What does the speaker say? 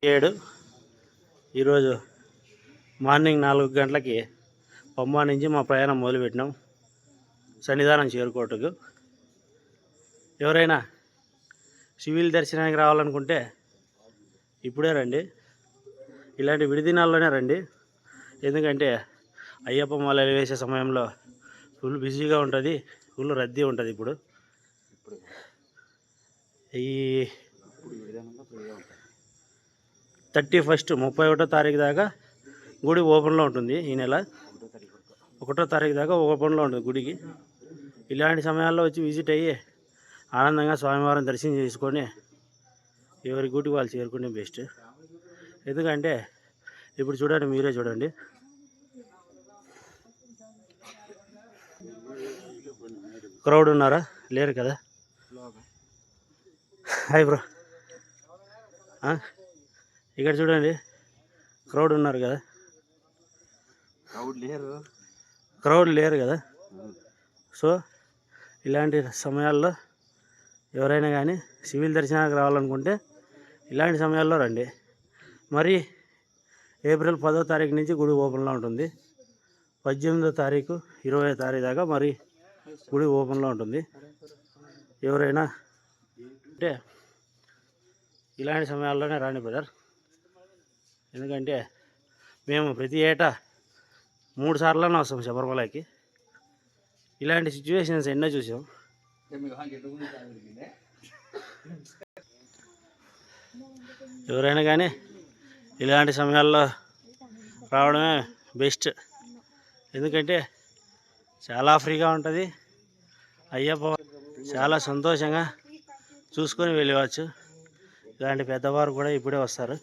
7 ఈరోజు మార్నింగ్ 4 గంటలకి పంబా నుంచి మా ప్రయాణం మొదలుపెట్టినాం సన్నిధానం చేరుకోవటకు. ఎవరైనా సివిల్ దర్శనానికి రావాలనుకుంటే ఇప్పుడే రండి, ఇలాంటి విడిదినాల్లోనే రండి. ఎందుకంటే అయ్యప్ప మాల వేసే సమయంలో ఫుల్ బిజీగా ఉంటుంది, ఫుల్ రద్దీ ఉంటుంది. ఇప్పుడు ఈ 31 తారీఖు దాకా గుడి ఓపెన్లో ఉంటుంది. ఈ నెల 1 తారీఖు దాకా ఓపెన్లో ఉంటుంది గుడికి. ఇలాంటి సమయాల్లో వచ్చి విజిట్ అయ్యి ఆనందంగా స్వామివారిని దర్శనం చేసుకొని ఎవరి గుడికి వాళ్ళు చేరుకునే బెస్ట్. ఎందుకంటే ఇప్పుడు చూడండి, మీరే చూడండి, క్రౌడ్ ఉన్నారా? లేరు కదా. హాయ్ బ్రో, ఇక్కడ చూడండి, క్రౌడ్ ఉన్నారు కదా. క్రౌడ్ లేరు కదా. సో ఇలాంటి సమయాల్లో ఎవరైనా కానీ సివిల్ దర్శనానికి రావాలనుకుంటే ఇలాంటి సమయాల్లో రండి. మరి ఏప్రిల్ 10వ తారీఖు నుంచి గుడి ఓపెన్లో ఉంటుంది. 18వ తారీఖు 20వ తారీఖు దాకా మరి గుడి ఓపెన్లో ఉంటుంది. ఎవరైనా అంటే ఇలాంటి సమయాల్లోనే రాండి బ్రదర్. ఎందుకంటే మేము ప్రతి ఏటా 3 సార్లనే వస్తాం శబరిమలకి. ఇలాంటి సిచ్యువేషన్స్ ఎన్నో చూసాం. ఎవరైనా కానీ ఇలాంటి సమయాల్లో రావడమే బెస్ట్. ఎందుకంటే చాలా ఫ్రీగా ఉంటుంది. అయ్యప్ప చాలా సంతోషంగా చూసుకొని వెళ్ళవచ్చు. ఇలాంటి పెద్దవారు కూడా ఇప్పుడే వస్తారు.